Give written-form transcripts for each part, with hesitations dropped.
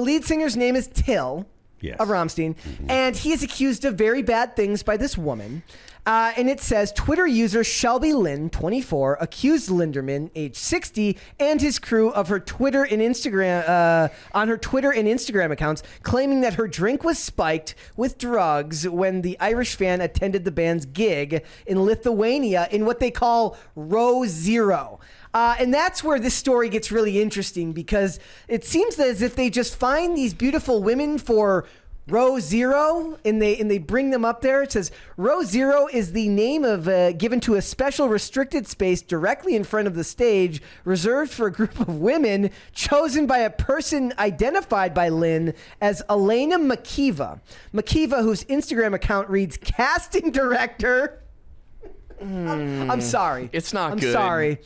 The lead singer's name is Till. Yes. Of Rammstein, and he is accused of very bad things by this woman. And it says, Twitter user Shelby Lynn, 24, accused Linderman, age 60, and his crew of her Twitter and Instagram on her Twitter and Instagram accounts, claiming that her drink was spiked with drugs when the Irish fan attended the band's gig in Lithuania in what they call Row Zero. And that's where this story gets really interesting, because it seems as if they just find these beautiful women for Row Zero and they bring them up there. It says Row Zero is the name of given to a special restricted space directly in front of the stage, reserved for a group of women chosen by a person identified by Lynn as Elena Makiva. Makiva, whose Instagram account reads casting director. I'm sorry. It's not good. I'm sorry.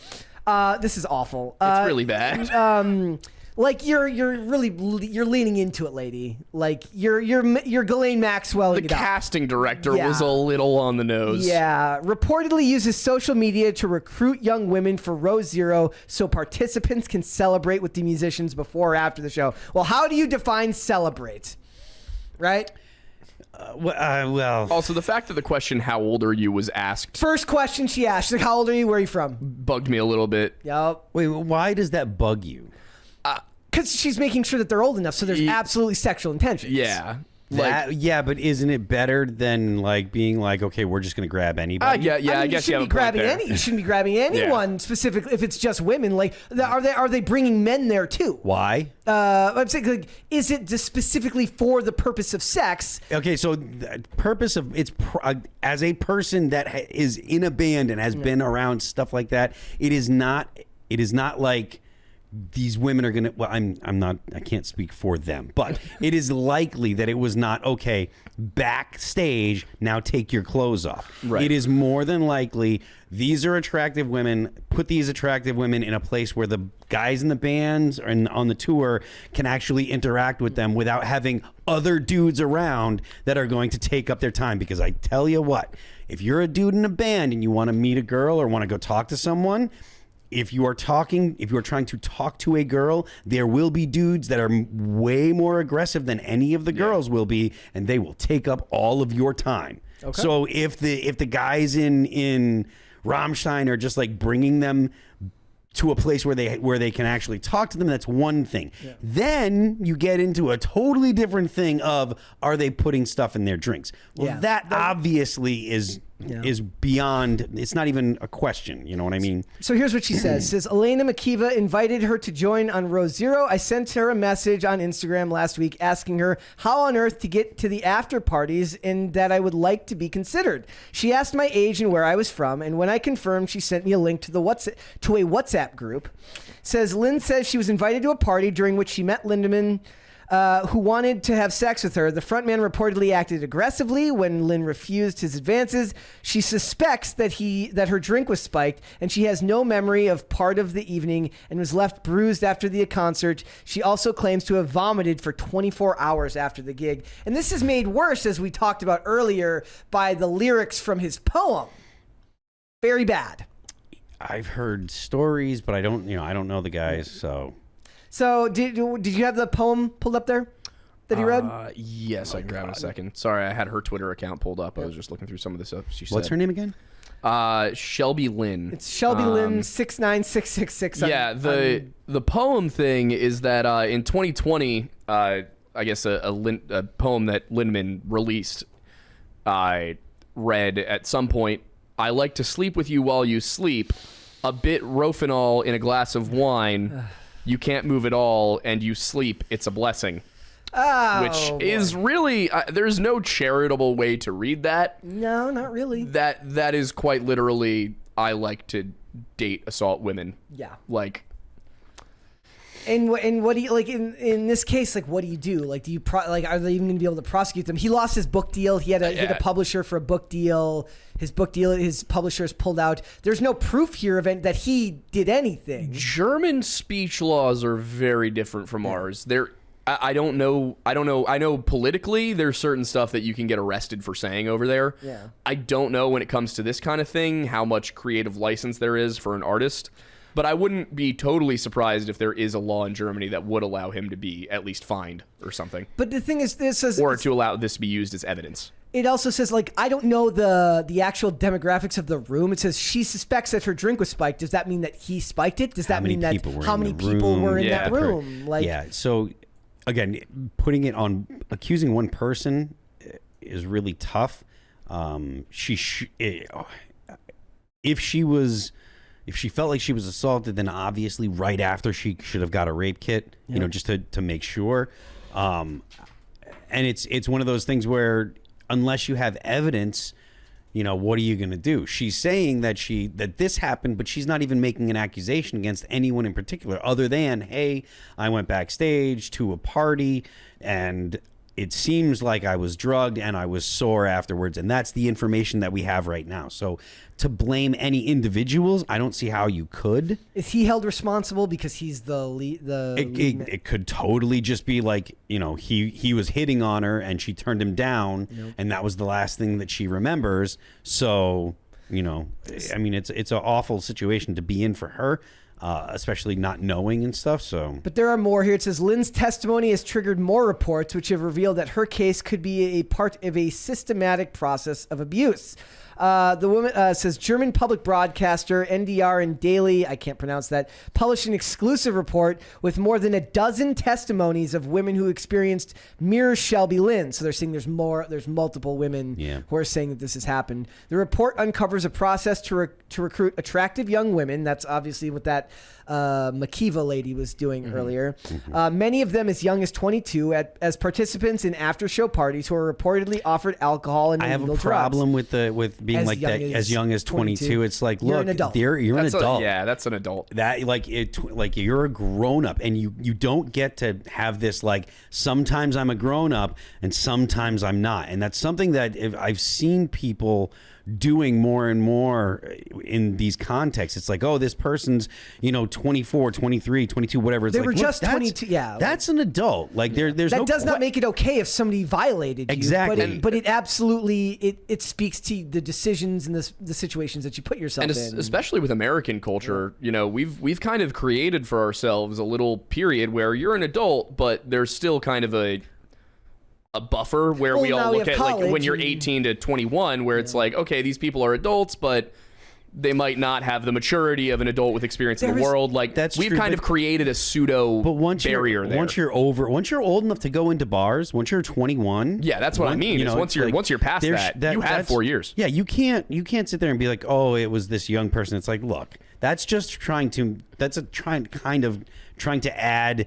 This is awful. It's really bad. Like you're leaning into it, lady. Like you're Ghislaine Maxwell. The casting director was a little on the nose. Yeah, reportedly uses social media to recruit young women for Row Zero so participants can celebrate with the musicians before or after the show. Well, how do you define celebrate? Right? Well. Also, the fact that the question "How old are you?" was asked. First question she asked, she's like, "How old are you? Where are you from?" Bugged me a little bit. Yep. Wait, why does that bug you? Because she's making sure that they're old enough, so there's absolutely sexual intentions. Yeah. Yeah, but isn't it better than like being like, okay, we're just gonna grab anybody? I guess you have a point there. You shouldn't be grabbing anyone specifically if it's just women. Like, are they bringing men there too? Why? I'm saying, like, is it just specifically for the purpose of sex? Okay, so the purpose of as a person that is in a band and has been around stuff like that, it is not like these women are gonna. Well, I can't speak for them, but it is likely that it was not okay. Backstage, now take your clothes off. Right. It is more than likely these are attractive women. Put these attractive women in a place where the guys in the bands and on the tour can actually interact with them without having other dudes around that are going to take up their time. Because I tell you what, if you're a dude in a band and you want to meet a girl or want to go talk to someone. If you are trying to talk to a girl, there will be dudes that are way more aggressive than any of the girls will be, and they will take up all of your time. Okay. So if the guys in Rammstein are just like bringing them to a place where they can actually talk to them, that's one thing. Yeah. Then you get into a totally different thing of, are they putting stuff in their drinks? Well, that obviously is beyond, it's not even a question, you know what I mean? So here's what she says. Says, Elena Makiva invited her to join on Row Zero. I sent her a message on Instagram last week asking her how on earth to get to the after parties and that I would like to be considered. She asked my age and where I was from, and when I confirmed, she sent me a link to a WhatsApp group. Says, Lynn says she was invited to a party during which she met Lindemann, who wanted to have sex with her. The frontman reportedly acted aggressively when Lynn refused his advances. She suspects that her drink was spiked, and she has no memory of part of the evening and was left bruised after the concert. She also claims to have vomited for 24 hours after the gig. And this is made worse, as we talked about earlier, by the lyrics from his poem. Very bad. I've heard stories, but I don't know the guys, so... So did you have the poem pulled up there that he read? Yes, I can grab it in a second. Sorry, I had her Twitter account pulled up. I was just looking through some of the stuff she said. What's her name again? Shelby Lynn. It's Shelby Lynn 69666. Yeah, the poem thing is that in 2020, I guess a poem that Lindemann released, I read at some point, I like to sleep with you while you sleep, a bit Rofinol in a glass of wine. You can't move at all, and you sleep. It's a blessing. Oh, which is really there's no charitable way to read that. No, not really. That is quite literally, I like to date assault women. Yeah. Like. And what do you like in this case? Like, what do you do? Like, are they even going to be able to prosecute them? He lost his book deal. He had a publisher for a book deal. His publishers pulled out. There's no proof here that he did anything. German speech laws are very different from ours. I don't know. I know politically there's certain stuff that you can get arrested for saying over there. Yeah. I don't know when it comes to this kind of thing how much creative license there is for an artist. But I wouldn't be totally surprised if there is a law in Germany that would allow him to be at least fined or something. But the thing is, this is Or to allow this to be used as evidence. It also says, like, I don't know the actual demographics of the room. It says she suspects that her drink was spiked. Does that mean that he spiked it? Does that mean that how many people were in that room? Like, yeah. So again, putting it on accusing one person is really tough. If she felt like she was assaulted, then obviously right after she should have got a rape kit, you know, just to make sure. And it's one of those things where unless you have evidence, you know, what are you going to do? She's saying that this happened, but she's not even making an accusation against anyone in particular other than, hey, I went backstage to a party and it seems like I was drugged and I was sore afterwards. And that's the information that we have right now. So to blame any individuals, I don't see how you could. Is he held responsible because he's the lead? It could totally just be like, you know, he was hitting on her and she turned him down, and that was the last thing that she remembers. So, you know, I mean, it's an awful situation to be in for her. Especially not knowing and stuff. So, but there are more here. It says Lynn's testimony has triggered more reports, which have revealed that her case could be a part of a systematic process of abuse. The woman says German public broadcaster NDR and Daily, I can't pronounce that, published an exclusive report with more than a dozen testimonies of women who experienced mirror Shelby Lynn. So they're saying there's multiple women who are saying that this has happened. The report uncovers a process to recruit attractive young women. That's obviously what that Makiva lady was doing earlier. Many of them as young as 22 as participants in after-show parties who are reportedly offered alcohol and illegal drugs. I have a problem with being like that as young as 22. It's like, look, you're an adult. Yeah, that's an adult. That like you're a grown up, and you don't get to have this like sometimes I'm a grown up and sometimes I'm not, and that's something that I've seen people doing more and more in these contexts. It's like, oh, this person's, you know, 24, 23, 22, whatever. It's they like, were just 22. Yeah. That's an adult. Like there's that no does not make it okay if somebody violated you. Exactly. But it absolutely, it speaks to the decisions and the situations that you put yourself in. Especially with American culture, you know, we've kind of created for ourselves a little period where you're an adult, but there's still kind of a buffer where we all look at like when you're 18 to 21 where it's like, okay, these people are adults, but they might not have the maturity of an adult with experience in the world. Like we've kind of created a pseudo barrier there. Once you're old enough to go into bars, once you're 21. Yeah, that's what I mean. You know, once you're past that, you have 4 years. Yeah, you can't sit there and be like, oh, it was this young person. It's like, look, that's just trying to add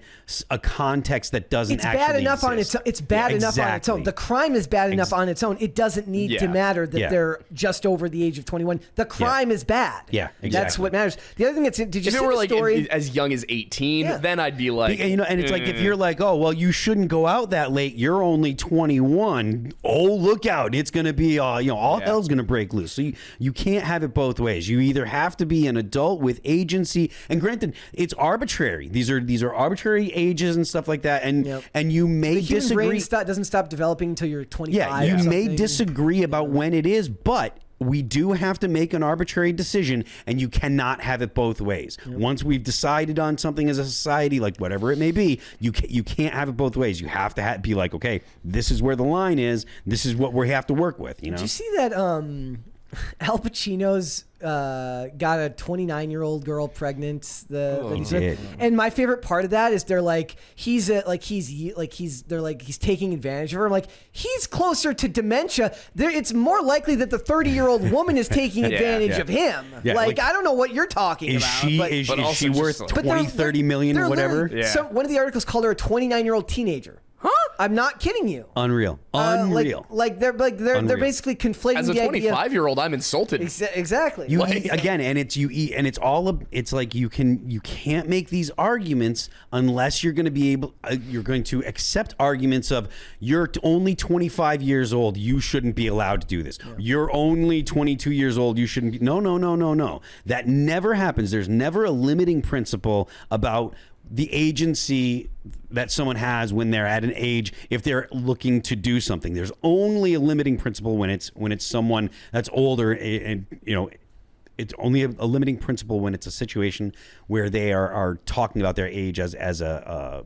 a context that doesn't it's bad enough exist. on its own. It's bad enough on its own. The crime is bad enough on its own. It doesn't need to matter that they're just over the age of 21. The crime is bad. Yeah, exactly. That's what matters. The other thing that's, did you see if it were the like story? as young as 18, then I'd be like, you know, and it's like if you're like, oh, well, you shouldn't go out that late. You're only 21. Oh, look out! It's gonna be all hell's gonna break loose. So you can't have it both ways. You either have to be an adult with agency, and granted, it's arbitrary. These are arbitrary ages and stuff like that, and you may disagree. Brain doesn't stop developing until you're 25. Yeah, you may disagree about when it is, but we do have to make an arbitrary decision, and you cannot have it both ways. Once we've decided on something as a society, like whatever it may be, you can't have it both ways. You have to be like, okay, this is where the line is. This is what we have to work with. You know? Did you see that Al Pacino's got a 29-year-old girl pregnant. And my favorite part of that is they're like he's taking advantage of her. I'm like, he's closer to dementia. It's more likely that the 30-year-old woman is taking advantage of him. Yeah, like I don't know what you're talking about. Is she worth 20, 30 million or whatever? So one of the articles called her a 29-year-old teenager. Huh? I'm not kidding you. Unreal. They're basically conflating as a 25-year-old. I'm insulted. Exactly. It's like you can't make these arguments unless you're going to be able. You're going to accept arguments of you're only 25 years old. You shouldn't be allowed to do this. Yeah. You're only 22 years old. You shouldn't be. No. That never happens. There's never a limiting principle about the agency that someone has when they're at an age if they're looking to do something. There's only a limiting principle when it's someone that's older and it's only a limiting principle when it's a situation where they are talking about their age as a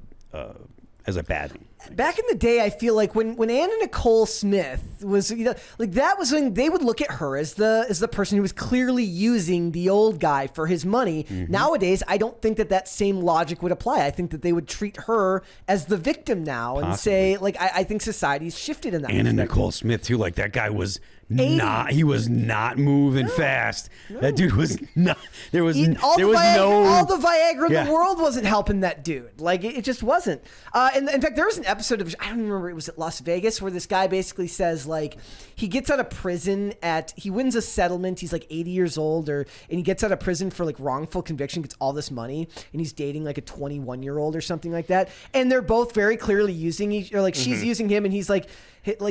bad thing. Back in the day, I feel like when Anna Nicole Smith was, like that was when they would look at her as the person who was clearly using the old guy for his money. Nowadays, I don't think that same logic would apply. I think that they would treat her as the victim now and say, like, I think society's shifted in that. Anna Nicole Smith too, like that guy was he was not moving fast. That dude was not. There was no. All the Viagra in the world wasn't helping that dude. Like it just wasn't. And in fact, there was an episode of, I don't remember, it was at Las Vegas, where this guy basically says, like, he gets out of prison he wins a settlement. He's like 80 years old, and he gets out of prison for like wrongful conviction, gets all this money, and he's dating like a 21-year-old or something like that. And they're both very clearly using she's using him, and he's like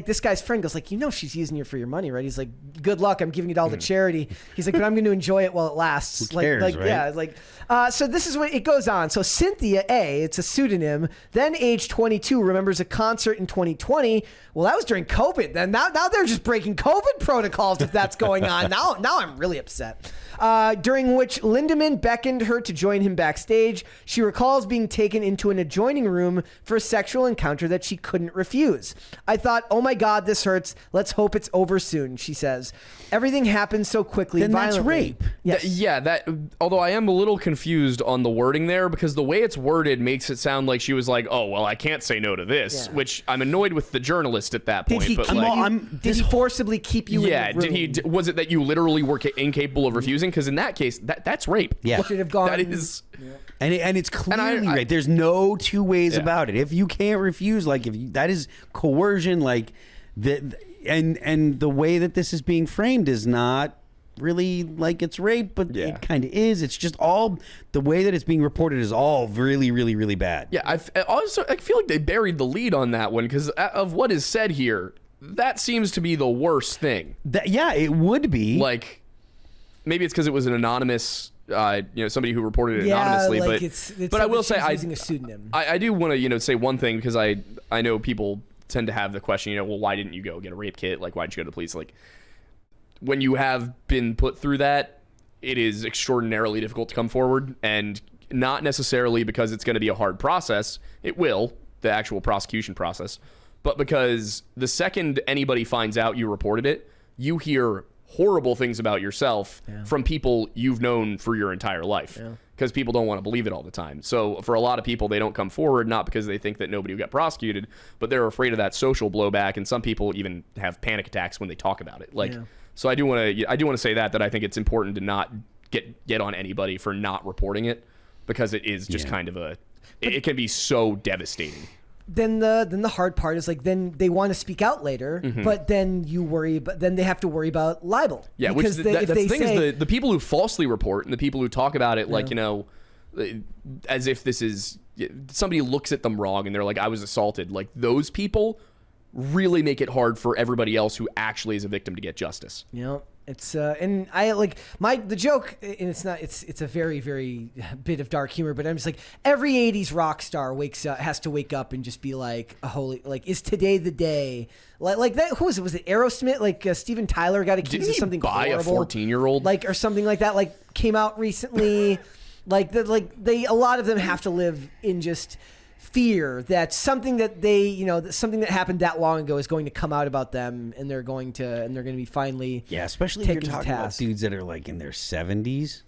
this guy's friend goes like, she's using you for your money, right? He's like, good luck, I'm giving it all to charity. He's like, but I'm going to enjoy it while it lasts. Who cares, right? Yeah, like, so this is what it goes on. So Cynthia A, it's a pseudonym, then age 22, remembers a concert in 2020. Well, that was during COVID. Then now they're just breaking COVID protocols if that's going on. Now I'm really upset. During which Lindemann beckoned her to join him backstage. She recalls being taken into an adjoining room for a sexual encounter that she couldn't refuse. I thought, oh my God, this hurts. Let's hope it's over soon, she says. Everything happened so quickly. Then violently. that's rape. Yes. Although I am a little confused on the wording there, because the way it's worded makes it sound like she was like, oh, well, I can't say no to this, which I'm annoyed with the journalist at that point. Did he forcibly keep you in the room? Was it that you literally were incapable of refusing? Because in that case, that's rape. Yeah. Should have gone. That is... And it's clearly right. There's no two ways about it. If you can't refuse, like that is coercion, like and the way that this is being framed is not really like it's rape, but it kind of is. It's just all the way that it's being reported is all really, really, really bad. Yeah, I feel like they buried the lead on that one, because of what is said here, that seems to be the worst thing. It would be. Like, maybe it's because it was an anonymous, somebody who reported it anonymously. Like but I will say, using a pseudonym. I do want to say one thing, because I know people tend to have the question, well, why didn't you go get a rape kit? Like, why didn't you go to the police? Like, when you have been put through that, it is extraordinarily difficult to come forward, and not necessarily because it's going to be a hard process. It will, the actual prosecution process, but because the second anybody finds out you reported it, you hear horrible things about yourself from people you've known for your entire life, because people don't want to believe it all the time. So for a lot of people, they don't come forward, not because they think that nobody will get prosecuted, but they're afraid of that social blowback, and some people even have panic attacks when they talk about it. So I do want to say that I think it's important to not get on anybody for not reporting it, because it is just kind of it can be so devastating. Then the hard part is, like, then they want to speak out later, but then then they have to worry about libel. Yeah, because which the thing is, the people who falsely report and the people who talk about it, like, as if this is, somebody looks at them wrong and they're like, I was assaulted. Like, those people really make it hard for everybody else who actually is a victim to get justice. It's and I like the joke, and it's a very, very bit of dark humor, but I'm just like, every 80s rock star has to wake up and just be like, is today the day? Like that, who was it? Was it Aerosmith? Like Steven Tyler got accused of something horrible. Buy a 14-year-old? Like, or something like that, like came out recently. A lot of them have to live in just fear that something that something that happened that long ago is going to come out about them, and they're going to be finally especially if you're talking about dudes that are like in their 70s.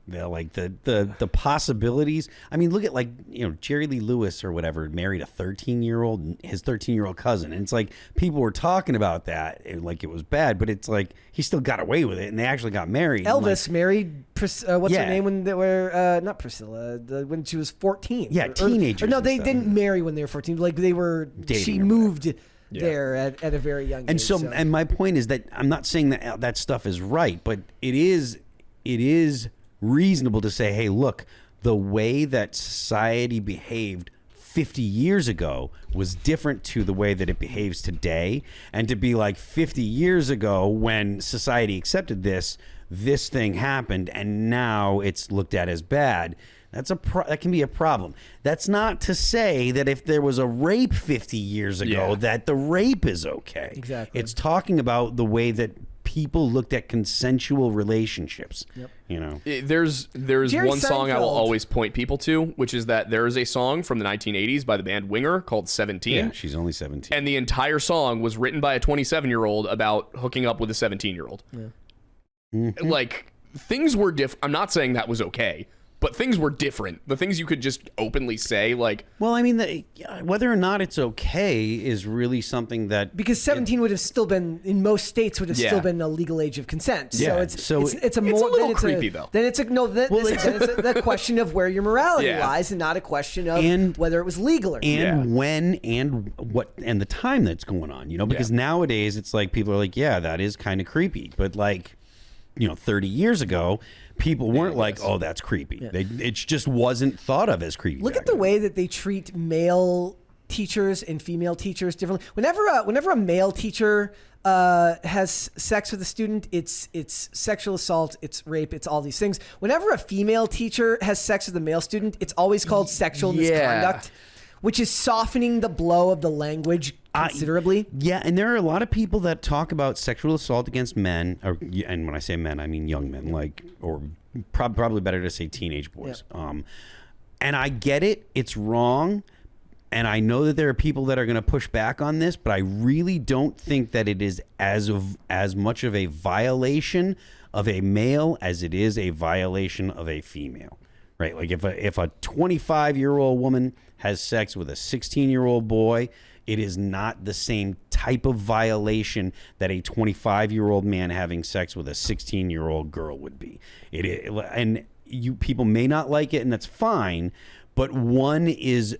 They're like the possibilities. I mean, look at Jerry Lee Lewis or whatever married a 13-year-old, his 13-year-old cousin, and it's like people were talking about that like it was bad, but it's like he still got away with it, and they actually got married. Elvis married what's her name when they were not Priscilla, when she was 14. Yeah, teenagers. No, they didn't marry when they were 14. Like they were dating. She moved there at a very young age. And my point is that I'm not saying that stuff is right, but it is reasonable to say, hey, look, the way that society behaved 50 years ago was different to the way that it behaves today. And to be like 50 years ago when society accepted this thing happened and now it's looked at as bad. That can be a problem. That's not to say that if there was a rape 50 years ago that the rape is okay. Exactly. It's talking about the way that people looked at consensual relationships. Yep. You know, There's Jerry one song I will Seinfeld. always point people to, which is that there is a song from the 1980s by the band Winger called 17. yeah, she's only 17. And the entire song was written by a 27-year-old about hooking up with a 17-year-old. Yeah. Like, things were different. I'm not saying that was okay, but things were different. The things you could just openly say, like... Well, I mean, whether or not it's okay is really something that... Because 17 would have still been, in most states, would have Yeah. still been a legal age of consent. Yeah, So it's it's a little creepy, though. Then it's the question of where your morality Yeah. lies, and not a question of And- whether it was legal or not. and when and what and the time that's going on, you know, because nowadays it's like people are like, yeah, that is kind of creepy, but like, you know, 30 years ago, people weren't like, oh, that's creepy. It just wasn't thought of as creepy. Look back at the then. way that they treat male teachers and female teachers differently. Whenever a male teacher has sex with a student, it's sexual assault, it's rape, it's all these things. Whenever a female teacher has sex with a male student, it's always called sexual misconduct, which is softening the blow of the language considerably. Yeah, and there are a lot of people that talk about sexual assault against men, and when I say men, I mean young men, like, or probably better to say teenage boys. And I get it; it's wrong, and I know that there are people that are going to push back on this, but I really don't think that it is as much of a violation of a male as it is a violation of a female. Right? Like if a 25-year-old woman has sex with a 16-year-old boy, it is not the same type of violation that a 25-year-old man having sex with a 16-year-old girl would be. And you people may not like it, and that's fine, but one is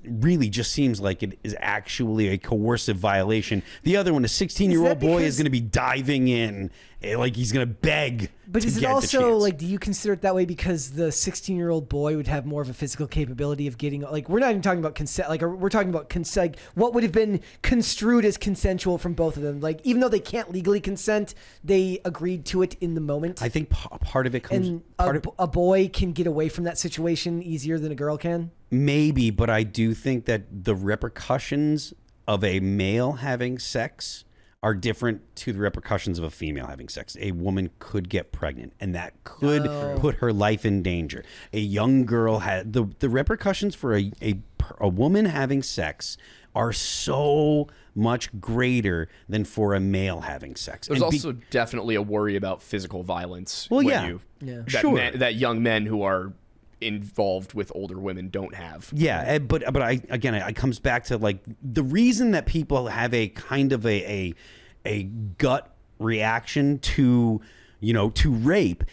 really just seems like it is actually a coercive violation. The other one, a 16-year-old boy is going to be diving in like he's going to beg. But to is it get the also chance. like, do you consider it that way because the 16-year-old boy would have more of a physical capability of getting, like, we're not even talking about consent, like, we're talking about consent, like, what would have been construed as consensual from both of them, like, even though they can't legally consent, they agreed to it in the moment. I think part of it comes. And a boy can get away from that situation easier than a girl can. Maybe, but I do think that the repercussions of a male having sex are different to the repercussions of a female having sex. A woman could get pregnant, and that could put her life in danger. A young girl had the repercussions for a woman having sex are so much greater than for a male having sex. There's also definitely a worry about physical violence. Well, when yeah. that Sure. that young men who are involved with older women don't have. Yeah, but it comes back to like the reason that people have a kind of a gut reaction to rape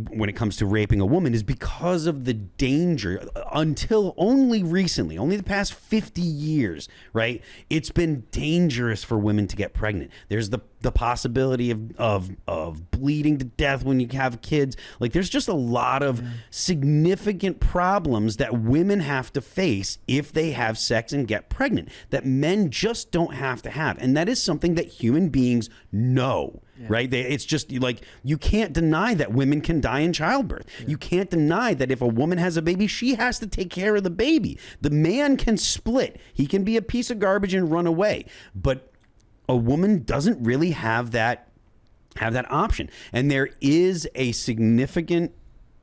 when it comes to raping a woman is because of the danger. Until only recently, only the past 50 years, right? It's been dangerous for women to get pregnant. There's the possibility of bleeding to death when you have kids. Like, there's just a lot of significant problems that women have to face if they have sex and get pregnant that men just don't have to have. And that is something that human beings know. Right? It's just like, you can't deny that women can die in childbirth. You can't deny that if a woman has a baby, she has to take care of the baby. The man can split. He can be a piece of garbage and run away. But a woman doesn't really have that option. And there is a significant,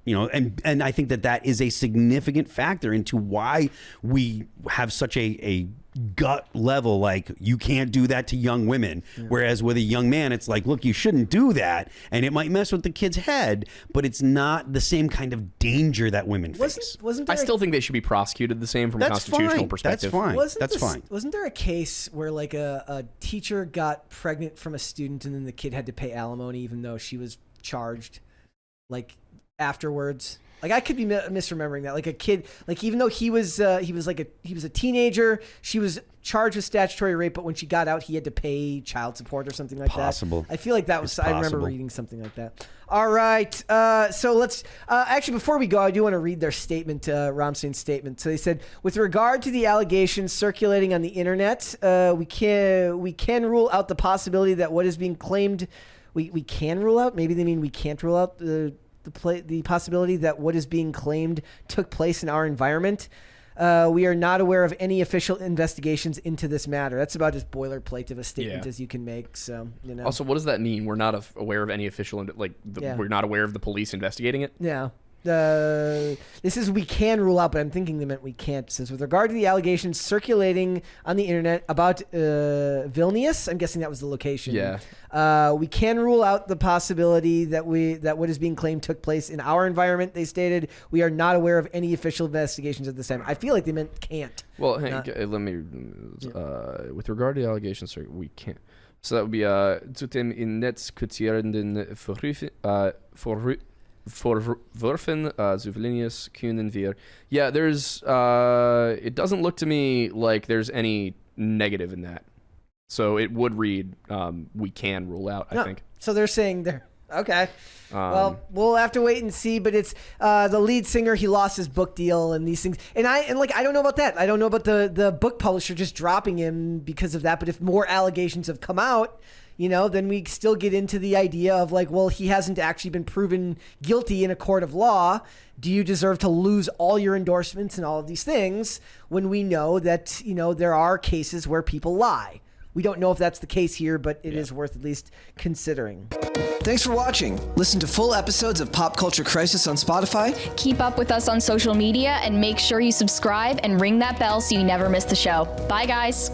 and I think that is a significant factor into why we have such a gut level, like, you can't do that to young women. Whereas with a young man, it's like, look, you shouldn't do that. And it might mess with the kid's head, but it's not the same kind of danger that women face. Wasn't I there still think they should be prosecuted the same from a constitutional perspective. That's fine. Wasn't there a case where like a teacher got pregnant from a student and then the kid had to pay alimony even though she was charged, like, afterwards? Like, I could be misremembering that. Like, a kid, like, even though he was a teenager, she was charged with statutory rape, but when she got out, he had to pay child support or something like Possible. that. I feel like that was. It's I remember possible. reading something like that. All right. So let's actually, before we go, I do want to read their statement, Rammstein's statement. So they said, with regard to the allegations circulating on the internet, we can rule out the possibility that what is being claimed. We can rule out. Maybe they mean we can't rule out the possibility that what is being claimed took place in our environment. We are not aware of any official investigations into this matter. That's about as boilerplate of a statement as you can make. So, Also, what does that mean? We're not aware of any official, we're not aware of the police investigating it? Yeah. This is we can rule out, but I'm thinking they meant we can't. It says, with regard to the allegations circulating on the internet about Vilnius, I'm guessing that was the location. Yeah. We can rule out the possibility that what is being claimed took place in our environment. They stated we are not aware of any official investigations at this time. I feel like they meant can't. Well, let me. With regard to the allegations, sir, we can't. So that would be zu dem in Netz kurzierenden Vorwürfen zu Vilnius können wir. Yeah, there's. It doesn't look to me like there's any negative in that. So it would read, we can rule out, I think. So they're saying they're okay. Well, we'll have to wait and see. But it's the lead singer. He lost his book deal and these things. And I don't know about that. I don't know about the book publisher just dropping him because of that. But if more allegations have come out, then we still get into the idea of well, he hasn't actually been proven guilty in a court of law. Do you deserve to lose all your endorsements and all of these things when we know that, there are cases where people lie? We don't know if that's the case here, but it is worth at least considering. Thanks for watching. Listen to full episodes of Pop Culture Crisis on Spotify. Keep up with us on social media and make sure you subscribe and ring that bell so you never miss the show. Bye, guys.